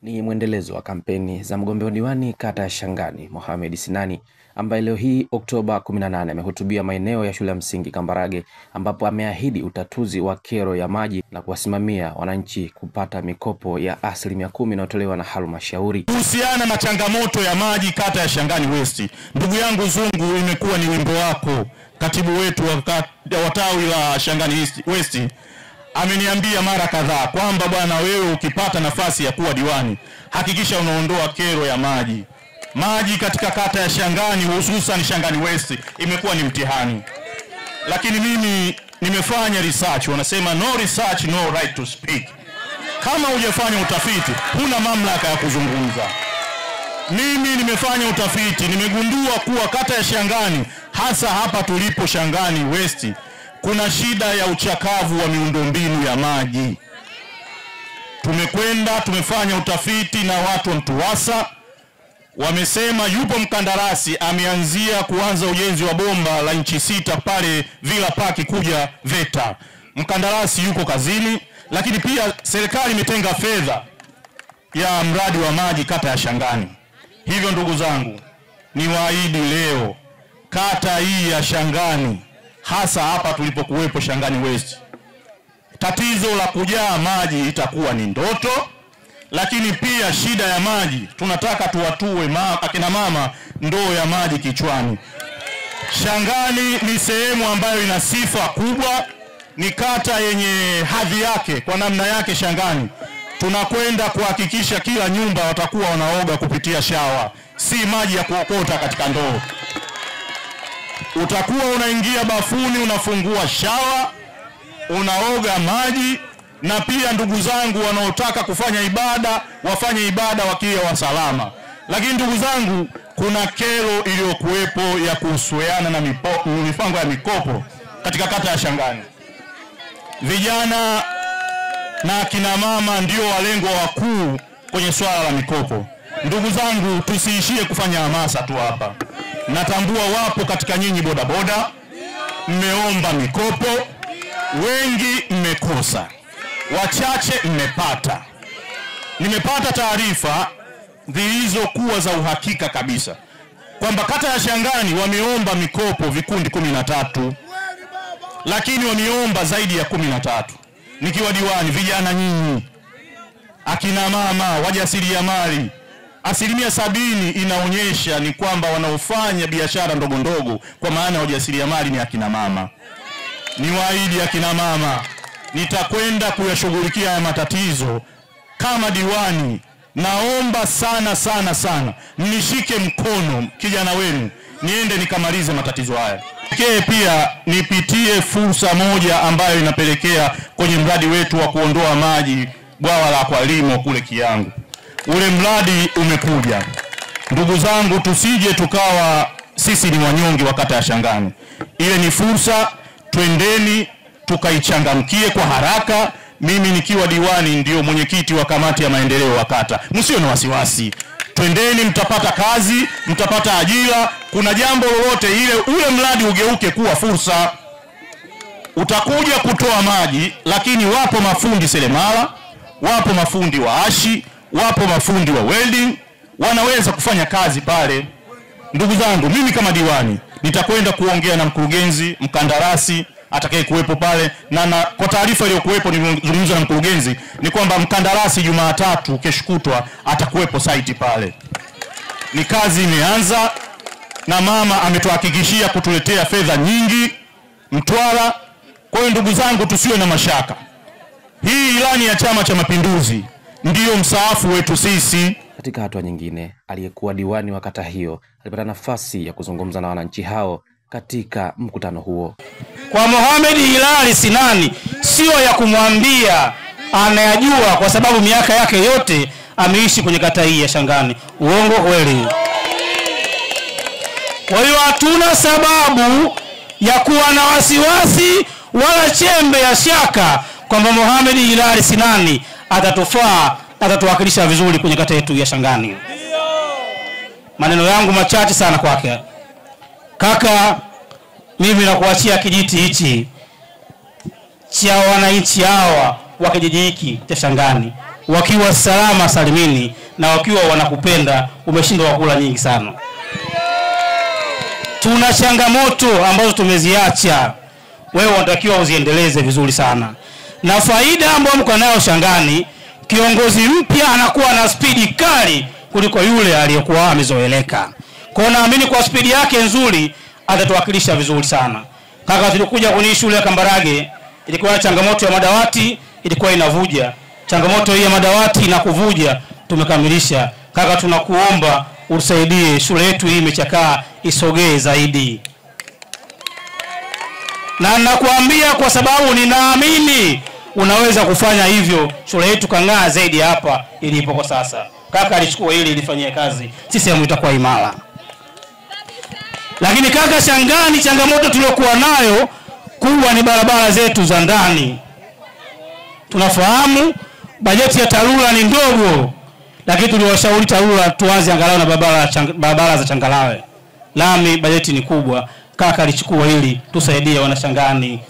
Ni mwendelezo wa kampeni za mgombea udiwani kata ya Shangani Mohamed Sinani, ambaye leo hii Oktoba 18 amehutubia maeneo ya shule ya msingi Kambarage, ambapo ameahidi utatuzi wa kero ya maji na kuwasimamia wananchi kupata mikopo ya 10% inayotolewa na halmashauri. Kuhusiana na changamoto ya maji kata ya Shangani West, ndugu yangu Zungu, imekuwa ni wimbo wako. Katibu wetu wa tawi la Shangani West ameniambia mara kadhaa kwamba bwana, wewe ukipata nafasi ya kuwa diwani, hakikisha unaondoa kero ya maji. Maji katika kata ya Shangani, hususan Shangani West, imekuwa ni mtihani. Lakini mimi nimefanya research, wanasema no research no right to speak. Kama hujafanya utafiti, huna mamlaka ya kuzungumza. Mimi nimefanya utafiti, nimegundua kuwa kata ya Shangani, hasa hapa tulipo Shangani West, kuna shida ya uchakavu wa miundombinu ya maji. Tumefanya utafiti na watu wa Mtuwasa, wamesema yupo mkandarasi ameanzia kuanza ujenzi wa bomba la inchi 6 pale Villa Park kuja VETA. Mkandarasi yuko kazini, lakini pia serikali imetenga fedha ya mradi wa maji kata ya Shangani. Hivyo ndugu zangu, niwaahidi leo kata hii ya Shangani, hasa hapa tulipokuwepo Shangani West, tatizo la kujaa maji itakuwa ni ndoto. Lakini pia shida ya maji tunataka tuwatue akina mama ndoo ya maji kichwani. Shangani ni sehemu ambayo ina sifa kubwa, ni kata yenye hadhi yake kwa namna yake. Shangani tunakwenda kuhakikisha kila nyumba watakuwa wanaoga kupitia shawa, si maji ya kuokota katika ndoo. Utakuwa unaingia bafuni, unafungua shawa, unaoga maji. Na pia ndugu zangu wanaotaka kufanya ibada, wafanye ibada wakiwa wasalama. Lakini ndugu zangu, kuna kero iliyokuwepo ya kuhusiana na mipango ya mikopo katika kata ya Shangani. Vijana na kina mama ndio walengwa wakuu kwenye swala la mikopo. Ndugu zangu, tusiishie kufanya hamasa tu hapa. Natambua wapo katika nyinyi bodaboda, mmeomba mikopo, wengi mmekosa, wachache mmepata. Nimepata taarifa zilizokuwa za uhakika kabisa kwamba kata ya Shangani wameomba mikopo vikundi 13, lakini wameomba zaidi ya 13. Nikiwa diwani, vijana nyinyi, akina mama, wajasiriamali, 70% inaonyesha ni kwamba wanaofanya biashara ndogo ndogo, kwa maana wajasiriamali ni akina mama. Niwaahidi akina mama, nitakwenda kuyashughulikia haya matatizo kama diwani. Naomba sana sana sana mnishike mkono kijana wenu, niende nikamalize matatizo haya. Pia nipitie fursa moja ambayo inapelekea kwenye mradi wetu wa kuondoa maji bwawa la Kwalimo kule Kiangu. Ule mradi umekuja. Ndugu zangu, tusije tukawa sisi ni wanyonge wa kata ya Shangani. Ile ni fursa, twendeni tukaichangamkie kwa haraka. Mimi nikiwa diwani ndio mwenyekiti wa kamati ya maendeleo wa kata. Msio na wasiwasi. Twendeni, mtapata kazi, mtapata ajira. Kuna jambo lolote ule mradi ugeuke kuwa fursa. Utakuja kutoa maji, lakini wapo mafundi seremala, wapo mafundi wa ashi, wapo mafundi wa welding, wanaweza kufanya kazi pale. Ndugu zangu, mimi kama diwani nitakwenda kuongea na mkurugenzi, mkandarasi atakaye kuwepo pale, na kwa taarifa iliyokuwepo nilizungumza na mkurugenzi ni kwamba mkandarasi Jumatatu kesho kutwa atakuwepo site pale. Ni kazi imeanza na mama ametuhakikishia kutuletea fedha nyingi Mtwara. Kwa hiyo ndugu zangu, tusiwe na mashaka. Hii ilani ya Chama cha Mapinduzi ndiyo msaafu wetu sisi. Katika hatua nyingine, aliyekuwa diwani wa kata hiyo alipata nafasi ya kuzungumza na wananchi hao katika mkutano huo. Kwa Mohamed Hilali Sinani, sio ya kumwambia anayajua, kwa sababu miaka yake yote ameishi kwenye kata hii ya Shangani. Uongo kweli? Kwa hiyo hatuna sababu ya kuwa na wasiwasi wala chembe ya shaka kwamba Mohamed Hilali Sinani atatufaa, atatuwakilisha vizuri kwenye kata yetu ya Shangani. Maneno yangu machache sana kwake. Kaka, mimi nakuachia kijiti hichi cha wananchi hawa wa kijiji hiki cha Shangani. wakiwa salama salimini na wakiwa wanakupenda, umeshindwa kula nyingi sana. Tuna changamoto ambazo tumeziacha, wewe unatakiwa uziendeleze vizuri sana. Na faida ambayo mko nayo Shangani, kiongozi mpya anakuwa na spidi kali kuliko yule aliyokuwa amezoeleka. Kwa naamini kwa spidi yake nzuri atatuwakilisha vizuri sana. Kaka, tulikuja kwenye shule ya Kambarage, ilikuwa changamoto ya madawati, ilikuwa inavuja. Changamoto hii ya madawati na kuvuja tumekamilisha. Kaka, tunakuomba usaidie shule yetu hii imechakaa, isogee zaidi. Na nakuambia kwa sababu ninaamini unaweza kufanya hivyo, shule yetu kang'aa zaidi hapa ilipo kwa sasa. Kaka alichukua hili ilifanyie kazi, sisi itakuwa imara. Lakini kaka, Shangani, changamoto tuliokuwa nayo kubwa ni barabara zetu za ndani. Tunafahamu bajeti ya TARURA ni ndogo, lakini tuliwashauri TARURA tuanze angalau na barabara za changarawe. Lami bajeti ni kubwa. Kaka alichukua hili, tusaidie wana Shangani.